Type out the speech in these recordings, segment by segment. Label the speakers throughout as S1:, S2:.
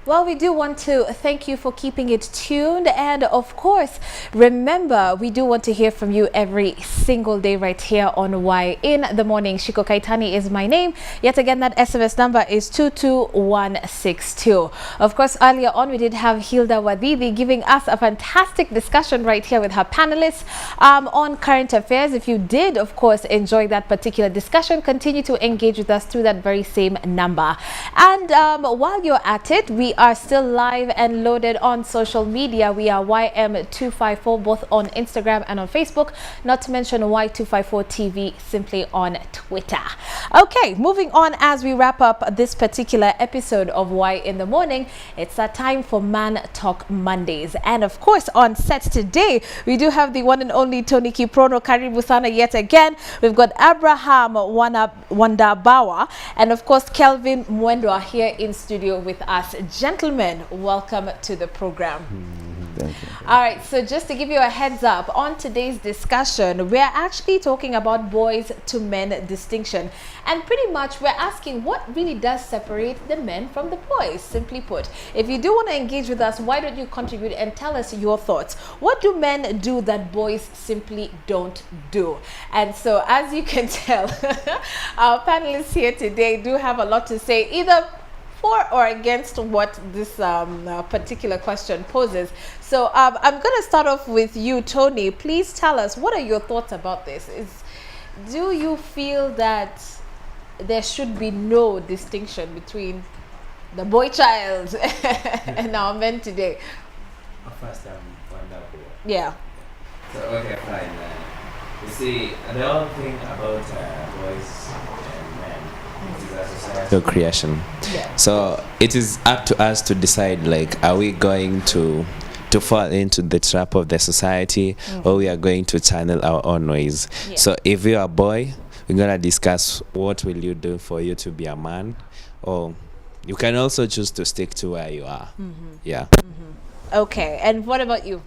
S1: Well, we do want to thank you for keeping it tuned, and of course, remember, we do want to hear from you every single day right here on Y in the Morning. Shiko Kaitani is my name. Yet again, that SMS number is 22162. Of course, earlier on, we did have Hilda Wadidi giving us a fantastic discussion right here with her panelists on current affairs. If you did, of course, enjoy that particular discussion, continue to engage with us through that very same number. And while you're at it, we are still live and loaded on social media. We are YM254 both on Instagram and on Facebook, not to mention Y254 TV simply on Twitter. Okay, moving on as we wrap up this particular episode of Y in the Morning. It's a time for Man Talk Mondays, and of course on set today we do have the one and only Tony Kiprono. Karibu sana yet again. We've got Abraham Wandabawa and of course Kelvin Mwendwa here in studio with us. Gentlemen, welcome to the program.
S2: Thank you.
S1: All right, so just to give you a heads up on today's discussion, we're actually talking about boys to men distinction, and pretty much we're asking what really does separate the men from the boys. Simply put, if you do want to engage with us, why don't you contribute and tell us your thoughts? What do men do that boys simply don't do? And so as you can tell, our panelists here today do have a lot to say, either for or against what this particular question poses. So I'm going to start off with you, Tony. Please tell us, what are your thoughts about this? Do you feel that there should be no distinction between the boy child and our men today?
S3: First, wonderful.
S1: Yeah.
S3: So, okay, fine. You see, the whole thing about boys and men is a societal creation.
S1: Yeah.
S3: So it is up to us to decide, like, are we going to fall into the trap of the society, or we are going to channel our own ways.
S1: Yeah.
S3: So if you're a boy, we're going to discuss what will you do for you to be a man, or you can also choose to stick to where you are. Yeah.
S1: Okay, and what about you?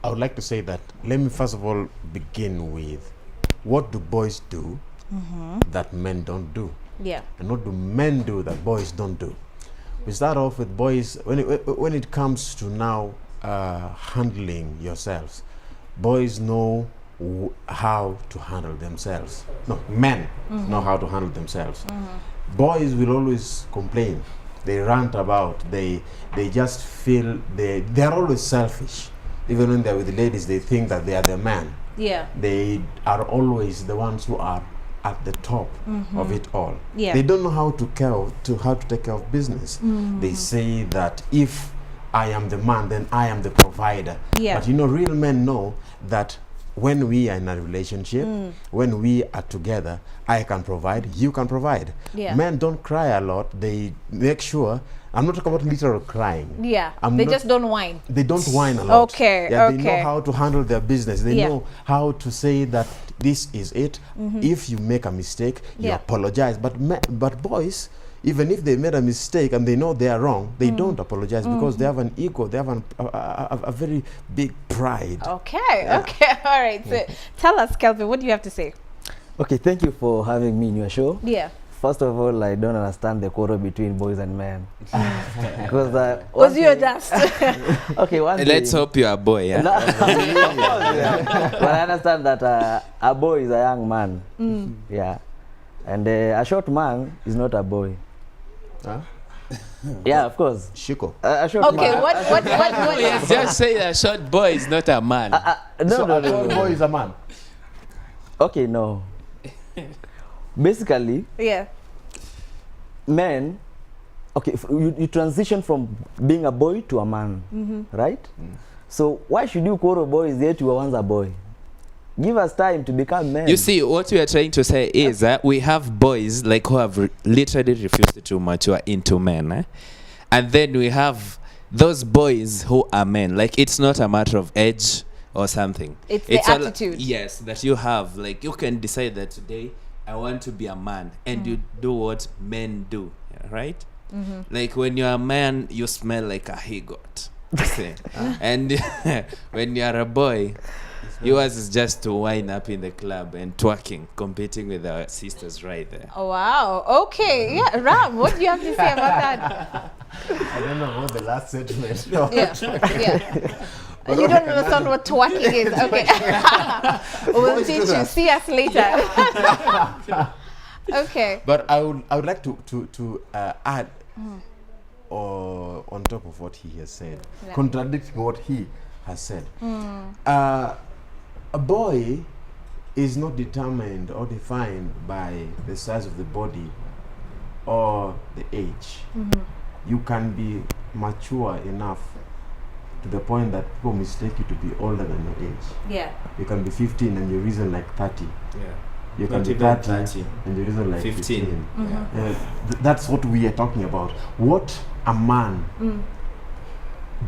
S2: I would like to say that, let me first of all begin with, what do boys do that men don't do?
S1: Yeah.
S2: And what do men do that boys don't do? We start off with boys. When it comes to now handling yourselves, boys know how to handle themselves. No, men know how to handle themselves. Boys will always complain. They rant about. They just feel they're always selfish. Even when they're with the ladies, they think that they are the man.
S1: Yeah.
S2: They are always the ones who are at the top of it all.
S1: Yeah.
S2: They don't know how to take care of business. They say that if I am the man, then I am the provider.
S1: Yeah.
S2: But you know, real men know that when we are in a relationship, when we are together, I can provide, you can provide.
S1: Yeah.
S2: Men don't cry a lot. They make sure, I'm not talking about literal crying.
S1: Yeah. They just don't whine.
S2: They don't whine a lot.
S1: Okay,
S2: Yeah,
S1: okay.
S2: They know how to handle their business. They
S1: Yeah.
S2: know how to say that this is it. If you make a mistake, you
S1: Yeah.
S2: apologize. But boys, even if they made a mistake and they know they are wrong, they don't apologize because they have an ego. They have a very big pride.
S1: Okay, okay, all right. So tell us, Kelvin, what do you have to say?
S4: Okay, thank you for having me in your show.
S1: Yeah.
S4: First of all, I don't understand the quarrel between boys and men. Because
S1: Was you just?
S4: okay, one
S3: Let's
S4: thing-
S3: hope you're a boy, yeah?
S4: No, of course, yeah. But I understand that a boy is a young man. Yeah. And a short man is not a boy.
S2: Huh?
S4: Yeah, of course.
S2: Shiko.
S4: A short
S1: Okay,
S4: man.
S1: what?
S3: Yes, just say that short boy is not a man.
S4: No,
S2: So
S4: no,
S2: a tall
S4: no.
S2: boy is a man.
S4: Okay, no. Basically,
S1: Yeah.
S4: men, okay, you transition from being a boy to a man, right? So why should you quarrel boys yet you were once a boy? Give us time to become men.
S3: You see, what we are trying to say is that we have boys like who have literally refused to mature into men. And then we have those boys who are men. Like, it's not a matter of age or something.
S1: It's the
S3: all-
S1: attitude.
S3: yes, that you have. Like, you can decide that today I want to be a man, and you do what men do, right? Like when you're a man, you smell like a he-goat. And when you're a boy, yours is just to wind up in the club and twerking, competing with our sisters right there.
S1: Oh, wow. Okay. Yeah, Ram, what do you have to say about that?
S2: I don't know what the last statement.
S1: Yeah. You don't understand what twerking is. Okay. We'll teach you. See us later. Okay.
S2: But I would like to add or on top of what he has said, contradicting what he has said. A boy is not determined or defined by the size of the body or the age. You can be mature enough to the point that people mistake you to be older than your age.
S1: Yeah.
S2: You can be 15 and you reason like 30.
S3: Yeah.
S2: You can
S3: Not
S2: be
S3: even
S2: 30 and you reason like 15.
S3: Yeah.
S2: That's what we are talking about. What a man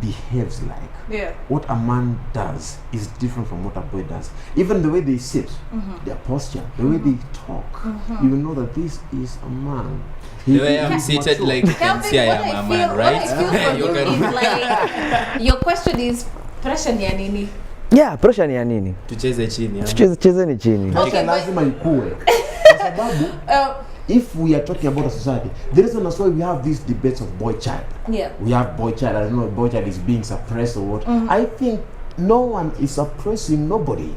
S2: behaves like, what a man does is different from what a boy does. Even the way they sit, their posture, the way they talk, you will know that this is a man.
S3: The way I'm seated, like you can see I am a man, right?
S1: What I feel from you is like, your question is, pressure ni ya nini?
S4: Yeah, pressure ni ya nini?
S3: Tucheze chini.
S4: Tuchezeni chini.
S2: Pressure lazima ikue. Kwa sababu if we are talking about a society, the reason that's why we have these debates of boy child.
S1: Yeah.
S2: We have boy child. I don't know if boy child is being suppressed or what. I think no one is suppressing nobody.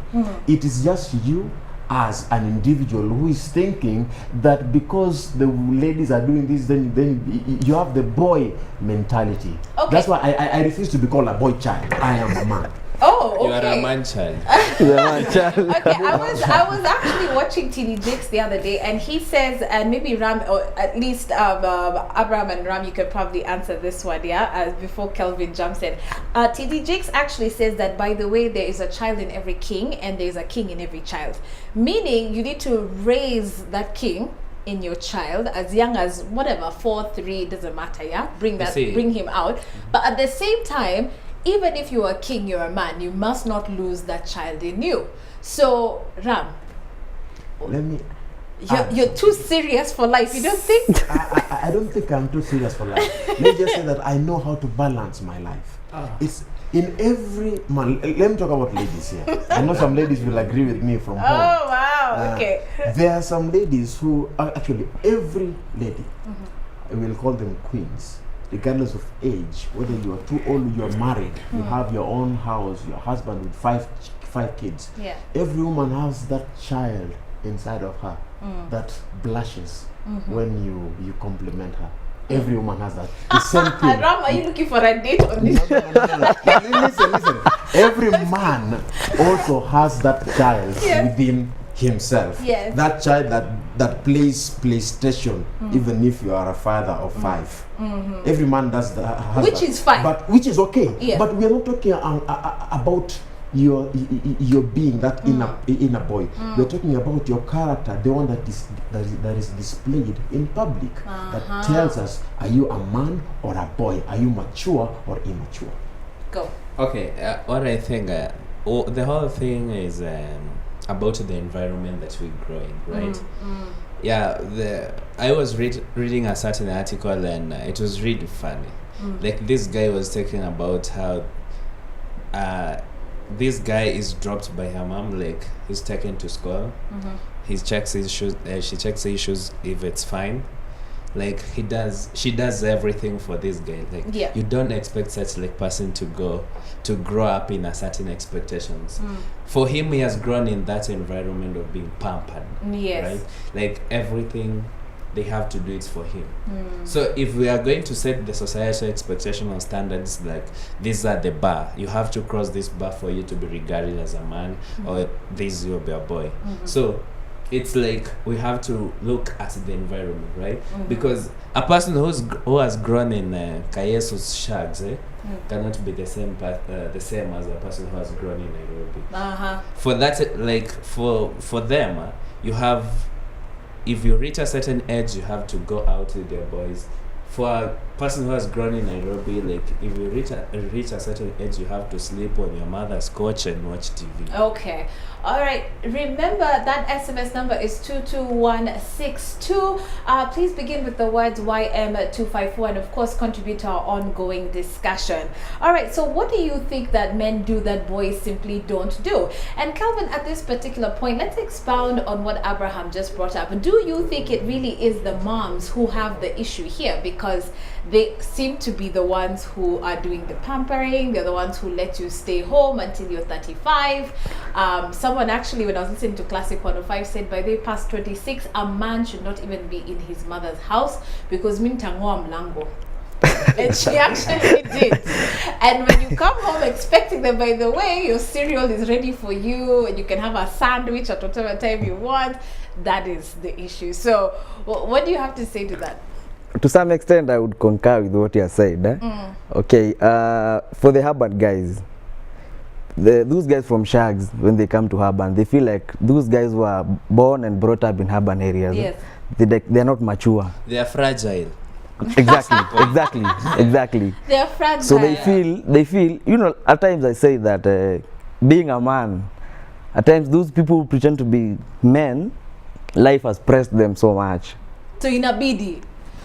S2: It is just you as an individual who is thinking that because the ladies are doing this, then you have the boy mentality.
S1: Okay.
S2: That's why I refuse to be called a boy child. I am a man.
S1: Oh, okay.
S3: You are a man child.
S1: Okay, I was actually watching TD Jakes the other day, and he says, and maybe Ram, or at least Abraham and Ram, you could probably answer this one, before Kelvin jumps in. TD Jakes actually says that, by the way, there is a child in every king, and there is a king in every child. Meaning, you need to raise that king in your child as young as whatever, 4, 3, doesn't matter, bring him out. But at the same time, even if you're a king, you're a man, you must not lose that child in you. So, Ram,
S2: Let me.
S1: you're too serious for life, you don't think?
S2: I don't think I'm too serious for life. Let me just say that I know how to balance my life. It's in every man. Let me talk about ladies here. I know some ladies will agree with me from home.
S1: Oh, wow, okay.
S2: There are some ladies who actually, every lady, I will call them queens, regardless of age, whether you are too old, you are married, you have your own house, your husband with five kids. Yeah. Every woman has that child inside of her that blushes when you compliment her. Every woman has that. The same thing.
S1: Ram, are you looking for a date on this?
S2: Listen. Every man also has that child within himself. Yes. That child that plays PlayStation, even if you are a father of 5. Every man does that.
S1: Which is fine.
S2: But which is okay. Yeah. But we are not talking about your being that inner boy. We're talking about your character, the one that is displayed in public, that tells us, are you a man or a boy? Are you mature or immature?
S1: Go.
S3: Okay, what I think, the whole thing is about the environment that we grow in, right? Yeah, I was reading a certain article, and it was really funny. Like, this guy was talking about how this guy is dropped by her mom, like he's taken to school. He checks his shoes. She checks his shoes if it's fine. Like, she does everything for this guy. Like, you don't expect such like person to grow up in a certain expectations. For him, he has grown in that environment of being pampered. Yes. Right? Like, everything they have to do it for him. So if we are going to set the societal expectation or standards, like these are the bar, you have to cross this bar for you to be regarded as a man, or this will be a boy. So it's like we have to look at the environment, right? Because a person who has grown in Kayesu's shags cannot be the same as a person who has grown in Nairobi. For that, like for them, you have. If you reach a certain age, you have to go out with your boys for a person who has grown in Nairobi, like if you reach a certain age, you have to sleep on your mother's couch and watch TV.
S1: Okay. All right. Remember that SMS number is 22162. Please begin with the words YM254 and of course contribute to our ongoing discussion. All right. So what do you think that men do that boys simply don't do? And Calvin, at this particular point, let's expound on what Abraham just brought up. Do you think it really is the moms who have the issue here? Because they seem to be the ones who are doing the pampering. They're the ones who let you stay home until you're 35. Someone actually, when I was listening to Classic 105, said by the past 26, a man should not even be in his mother's house because mintangoa mlango. And she actually did. And when you come home expecting that, by the way, your cereal is ready for you and you can have a sandwich at whatever time you want, that is the issue. So what do you have to say to that?
S4: To some extent, I would concur with what you have said. Okay, for the urban guys, those guys from Shags, when they come to urban, they feel like those guys were born and brought up in urban areas.
S1: Yes.
S4: They're not mature.
S3: They are fragile.
S4: Exactly.
S1: They're fragile.
S4: So they feel, you know, at times I say that being a man, at times those people who pretend to be men, life has pressed them so much.
S1: So inabidi.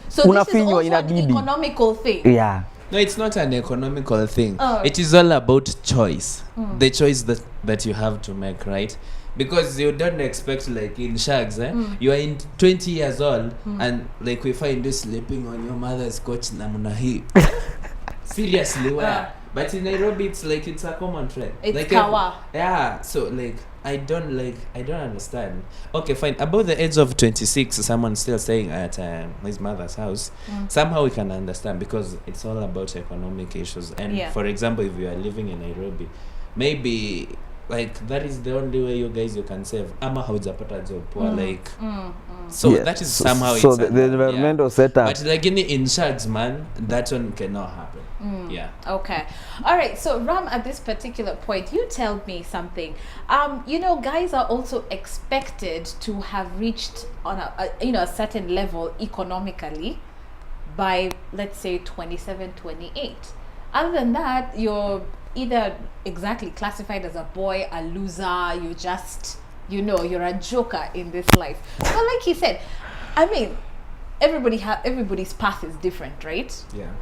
S1: So this is also an economical thing.
S4: Yeah.
S3: No, it's not an economical thing. It is all about choice. The choice that you have to make, right? Because you don't expect, like in Shags, you are in 20 years old and like we find you sleeping on your mother's couch namuna hii. Seriously, where? But in Nairobi, it's like it's a common trend.
S1: It's
S3: like
S1: kawa.
S3: Yeah, so like I don't understand. Okay, fine. Above the age of 26, someone still staying at his mother's house. Somehow we can understand because it's all about economic issues. And for example, if you are living in Nairobi, maybe like that is the only way you can save. Ama haujapata job poor like. So that is somehow
S4: so the environmental setup.
S3: But like in Shags, man, that one cannot happen. Yeah.
S1: Okay. All right. So Ram, at this particular point, you tell me something. You know, guys are also expected to have reached on a certain level economically by, let's say, 27, 28. Other than that, you're either exactly classified as a boy, a loser. You just, you're a joker in this life. But like he said, I mean, everybody's path is different, right?
S3: Yeah.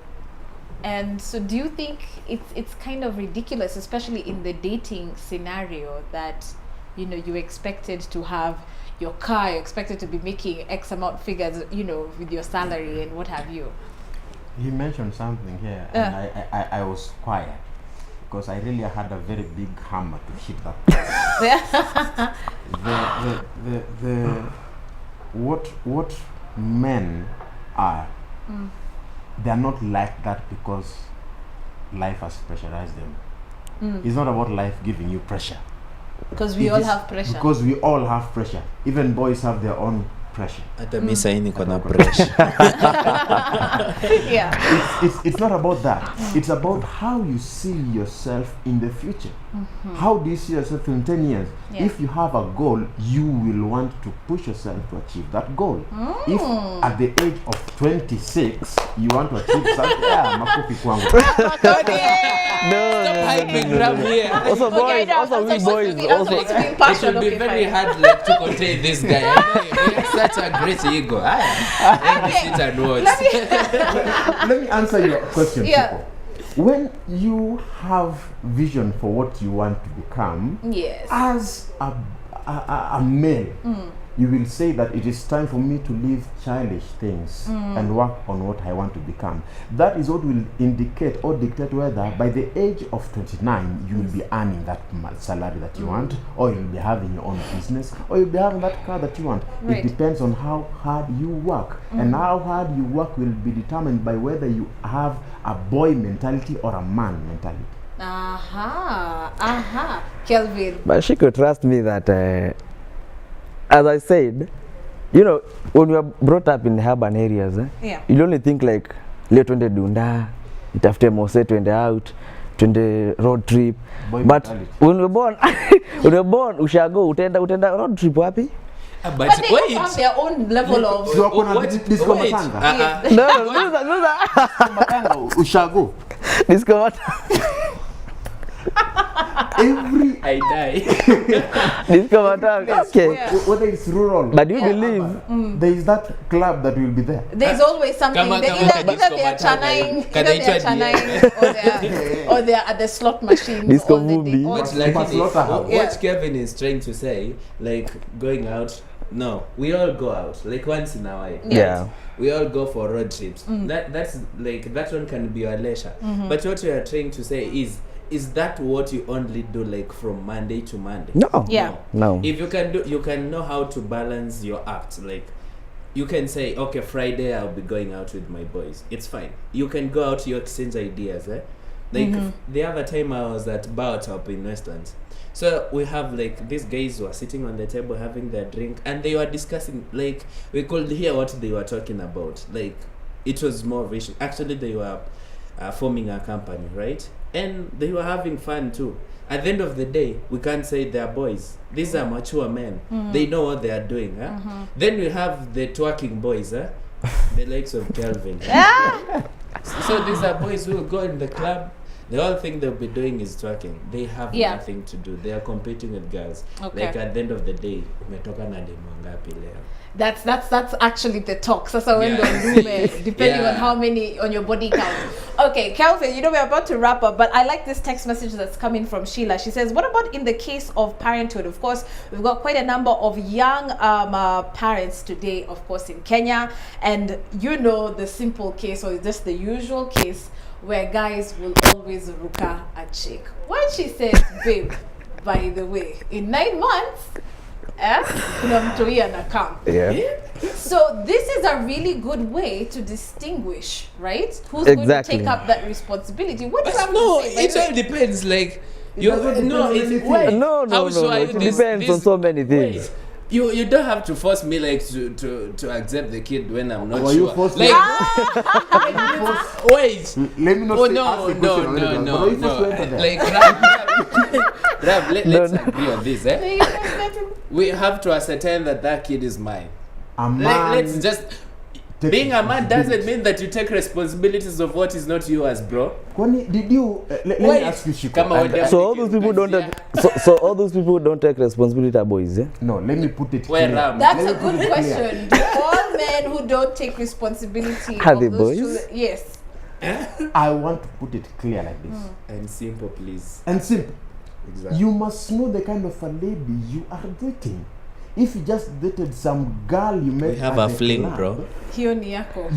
S1: And so do you think it's kind of ridiculous, especially in the dating scenario, that you're expected to have your car, you're expected to be making X amount figures, with your salary and what have you?
S2: He mentioned something here and I was quiet because I really had a very big hammer to hit that. What men are, they are not like that because life has pressurized them. It's not about life giving you pressure.
S1: Because we all have pressure.
S2: Because we all have pressure. Even boys have their own pressure.
S3: Hata mimi sasa niko na pressure.
S1: Yeah.
S2: It's not about that. It's about how you see yourself in the future. How do you see yourself in 10 years?
S1: Yeah.
S2: If you have a goal, you will want to push yourself to achieve that goal. If at the age of 26 you want to achieve something, makofi kwangu.
S4: Also boys,
S3: It will be very hard like to contain this guy. He has such a great ego.
S2: Let me answer your question,
S1: Yeah.
S2: people. When you have vision for what you want to become,
S1: Yes.
S2: as a male, you will say that it is time for me to leave childish things and work on what I want to become. That is what will indicate or dictate whether by the age of 29 you will be earning that salary that you want, or you'll be having your own business, or you'll be having that car that you want.
S1: Right.
S2: It depends on how hard you work, and how hard you work will be determined by whether you have a boy mentality or a man mentality.
S1: Kelvin.
S4: But she could trust me that, as I said, when you are brought up in urban areas, you only think like, leo twende dunda, itafute mose, twende out, twende road trip.
S2: Boy
S4: But
S2: mentality.
S4: when you're born, ushago, utenda road trip wapi?
S3: But
S1: But they
S3: wait.
S1: also have their own level of.
S2: So wako na
S3: What?
S2: disco
S3: Wait.
S2: matanga.
S4: No,
S2: Matanga ushago.
S4: discover.
S2: Every
S3: I die.
S4: Discover. Okay.
S1: Yeah.
S2: whether it's rural.
S4: But you
S1: Yeah.
S4: believe
S2: There is that club that will be there.
S1: There's always something.
S3: Kama-
S1: They
S3: kama
S1: either
S3: disco
S1: they are
S3: matanga,
S1: channeling,
S3: kana
S1: either they are
S3: itwa
S1: channeling, or they are at the slot machines.
S4: Disco
S1: all the day.
S4: movie.
S1: All-
S3: But like
S2: But slaughterhouse.
S3: what
S1: Yeah.
S3: Kevin is trying to say, like going out. No, we all go out like once in a while.
S4: Yeah.
S3: We all go for road trips. That's like that one can be your leisure. But what you are trying to say is that what you only do like from Monday to Monday?
S4: No.
S1: Yeah.
S4: No.
S3: If you can know how to balance your act. Like you can say, okay, Friday I'll be going out with my boys. It's fine. You can go out, you exchange ideas. Like the other time I was at Bar Top in Westlands. So we have like these guys were sitting on the table having their drink and they were discussing, like we could hear what they were talking about. Like it was more vision. Actually they were forming a company, right? And they were having fun too. At the end of the day, we can't say they're boys. These are mature men. They know what they are doing. Then we have the twerking boys, the likes of Kelvin. So these are boys who will go in the club. The whole thing they'll be doing is twerking. They have nothing to do. They are competing with girls.
S1: Okay.
S3: Like at the end of the day, umetoka na demu ngapi leo?
S1: That's actually the talk. Sasa when
S3: Yeah.
S1: depending
S3: Yeah.
S1: on how many on your body count. Okay, Kelvin, you know we're about to wrap up, but I like this text message that's coming from Sheila. She says, "What about in the case of parenthood? Of course, we've got quite a number of young parents today, of course, in Kenya, and you know the simple case or just the usual case where guys will always ruka a chick. When she says, babe, by the way, in 9 months, kuna mtoi anakam."
S4: Yeah.
S1: So this is a really good way to distinguish, right? Who's going to
S4: Exactly.
S1: take up that responsibility? What do you have
S3: No,
S1: to say?
S3: it all depends. Like you,
S2: doesn't depend
S3: no,
S2: on
S3: it's
S2: anything.
S3: wait.
S4: No,
S3: How sure are you
S4: It
S3: this-
S4: depends
S3: this-
S4: on so many things.
S3: Wait. You don't have to force me like to accept the kid when I'm not
S2: Were
S3: sure.
S2: you forced
S3: like,
S2: to-
S3: wait.
S2: Let me not
S3: Oh
S2: say,
S3: no,
S2: ask the
S3: no,
S2: question
S3: no,
S2: already,
S3: no,
S2: but are you forced
S3: no.
S2: to enter there?
S3: Like Rab, let's agree on this. We have to ascertain that kid is mine.
S2: A man
S3: Let's just.
S2: take
S3: Being a man doesn't
S2: responsibility.
S3: mean that you take responsibilities of what is not yours, bro.
S2: Kwani, did you let me
S3: Wait.
S2: ask you, Shiko,
S3: Kama
S2: and,
S3: wende-
S4: So all those people don't take, so all those people don't take responsibility are boys, eh?
S2: no, let me put it
S3: Where
S2: clear.
S3: Ram?
S1: That's
S2: Let
S1: a
S2: me put
S1: good
S2: it clear.
S1: question. Do all men who don't take responsibility
S4: Are
S1: of
S4: they
S1: those
S4: boys?
S1: children? Yes.
S2: I want to put it clear like this.
S3: And simple, please.
S2: And simple.
S3: Exactly.
S2: You must know the kind of a lady you are dating. If you just dated some girl you met
S3: We have
S2: at
S3: a
S2: the
S3: fling,
S2: club,
S3: bro.
S1: Hiyo ni yako.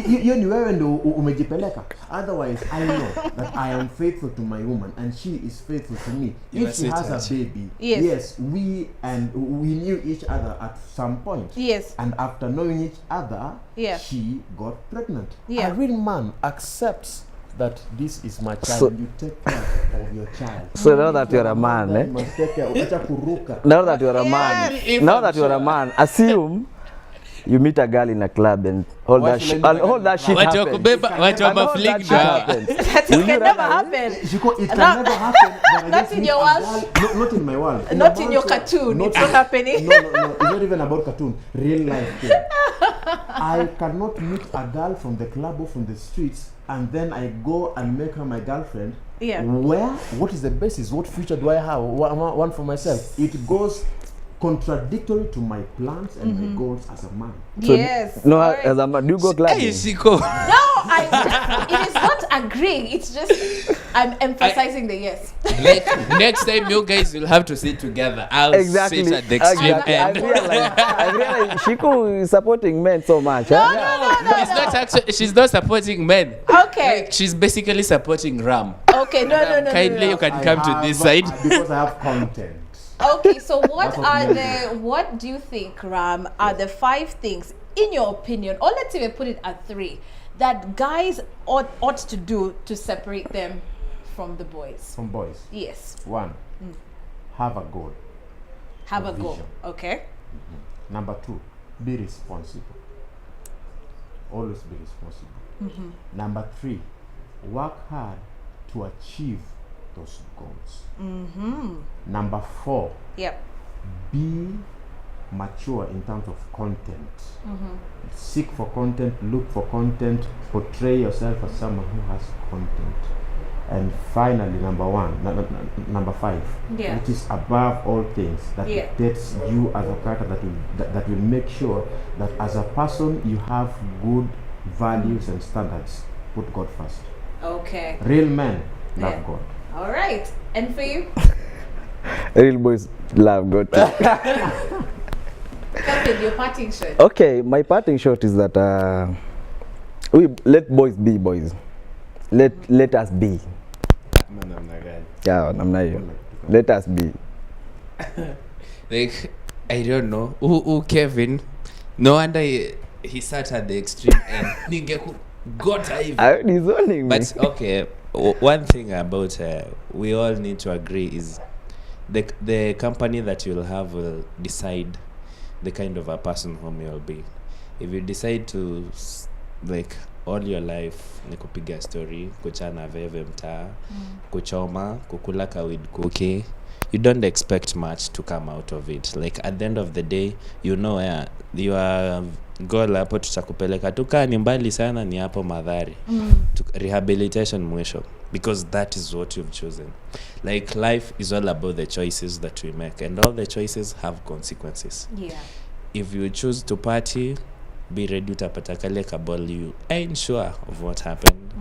S2: hiyo ni wewe ndo umejipeleka. Otherwise, I know that I am faithful to my woman and she is faithful to me.
S3: You are
S2: If she has a
S3: sweetheart.
S2: baby,
S1: Yes.
S2: we knew each other at some point.
S1: Yes.
S2: And after knowing each other,
S1: Yeah.
S2: she got pregnant.
S1: Yeah.
S2: A real man accepts that this is my child.
S4: So-
S2: You take care of your child.
S4: So now that you're a man,
S2: You
S4: eh?
S2: must take care. Acha kuruka.
S4: Now that you're a man,
S3: If
S4: now
S3: I'm
S4: that you're a
S3: sure.
S4: man, assume you meet a girl in a club and all
S2: Why
S4: that
S2: should I
S4: shit,
S2: meet
S4: and
S2: a
S4: all
S2: girl?
S4: that shit
S3: Watu wa
S4: happens.
S3: kubeba, watu wa
S4: And all that
S3: mafling
S4: shit
S3: da.
S4: happens.
S1: That
S4: Will you
S1: can never
S4: rather-
S1: happen.
S2: Shiko, it can
S1: Not-
S2: never happen. But I
S1: not
S2: just
S1: in
S2: meet
S1: your
S2: a
S1: world.
S2: girl- not in my world.
S1: Not
S2: a
S1: in your
S2: world,
S1: cartoon. It's not happening.
S2: No. It's not even about cartoon. Real life thing. I cannot meet a girl from the club or from the streets and then I go and make her my girlfriend.
S1: Yeah.
S2: Where? What is the basis? What future do I have? One for myself. It goes contradictory to my plans and my goals as a man.
S4: So,
S1: Yes.
S4: No,
S1: All right.
S4: as a man, do you go
S3: Hey,
S4: clubbing?
S3: Shiko.
S1: No, it is not agreeing. It's just I'm emphasizing the yes.
S3: Like next time you guys will have to sit together. I'll
S4: Exactly.
S3: sit at the extreme
S4: Exactly.
S3: end.
S4: I realize Shiko is supporting men so much.
S1: No,
S4: huh?
S1: no.
S3: It's not actually, she's not supporting men.
S1: Okay.
S3: Like, she's basically supporting Ram.
S1: Okay. No.
S3: Kindly, you can come to this side.
S2: Because I have content.
S1: Okay, so what
S2: That's what
S1: are
S2: men
S1: what do you think, Ram, are the 5 things, in your opinion, or let's even put it at 3, that guys ought to do to separate them from the boys?
S2: From boys.
S1: Yes.
S2: 1. Have a goal.
S1: Have
S2: A
S1: a goal.
S2: vision.
S1: Okay.
S2: Number 2, be responsible. Always be responsible. Number 3, work hard to achieve those goals. Number 4,
S1: Yep.
S2: be mature in terms of content. Seek for content, look for content, portray yourself as someone who has content. And finally, number 5, which is above all things, that dates you as a character, that will make sure that as a person you have good values and standards. Put God first.
S1: Okay.
S2: Real men love God.
S1: All right. And for you?
S4: Real boys love God too.
S1: Captain, your parting shot.
S4: Okay, my parting shot is that we let boys be boys. Let us be. Yeah, let us be.
S3: Like, I don't know. Who Kevin? No wonder he sat at the extreme end. Got
S4: he's owning me.
S3: But okay, one thing about we all need to agree is the company that you'll have will decide the kind of a person whom you'll be. If you decide to like all your life ni kupiga story, kuchana veve mtaa, kuchoma, kukula kawid cookie, you don't expect much to come out of it. Like at the end of the day, you know your goal hapo tutakupeleka tuka ni mbali sana ni hapo Madhari. Rehabilitation mwisho, because that is what you've chosen. Like life is all about the choices that we make, and all the choices have consequences.
S1: Yeah.
S3: If you choose to party, be ready utapata kale kabol, you ain't sure of what happened.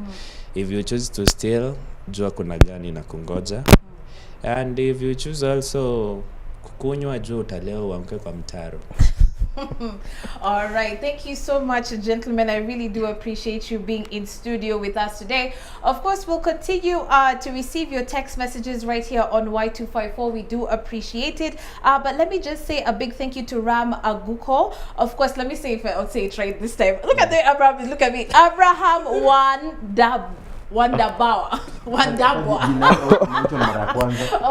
S3: If you choose to steal, jua kuna gani na kungoja. And if you choose also kukunywa, jua utaleo uamke kwa mtaro.
S1: All right, thank you so much, gentlemen. I really do appreciate you being in studio with us today. Of course, we'll continue to receive your text messages right here on Y254. We do appreciate it. But let me just say a big thank you to Ram Aguko. Of course, let me say if I'll say it right this time. Look at the Abraham. Look at me. Abraham Wandabwa.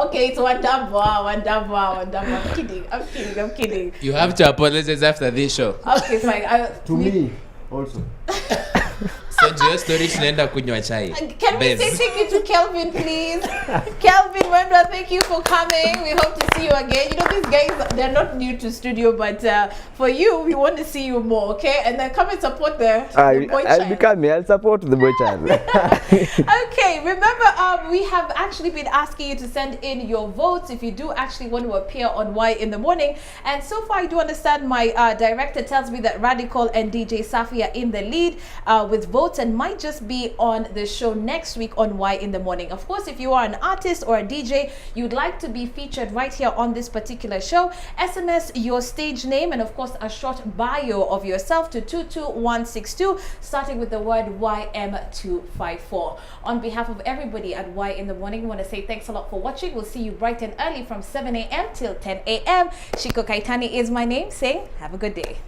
S1: Okay, it's Wandabwa. I'm kidding.
S3: You have to apologize after this show.
S1: Okay, fine.
S2: To me also.
S3: So just story tunaenda kunywa chai.
S1: Can we say thank you to Kelvin, please? Kelvin, Wendra, thank you for coming. We hope to see you again. You know, these guys, they're not new to studio, but for you, we want to see you more, okay? And then come and support the boy child.
S4: I'll support the boy child.
S1: Okay, remember, we have actually been asking you to send in your votes if you do actually want to appear on Y in the Morning. And so far, I do understand my director tells me that Radical and DJ Safi are in the lead with votes, and might just be on the show next week on Y in the Morning. Of course, if you are an artist or a DJ, you'd like to be featured right here on this particular show, SMS your stage name and of course a short bio of yourself to 22162, starting with the word YM254. On behalf of everybody at Y in the Morning, we want to say thanks a lot for watching. We'll see you bright and early from 7 a.m. till 10 a.m. Shiko Kaitani is my name, saying have a good day.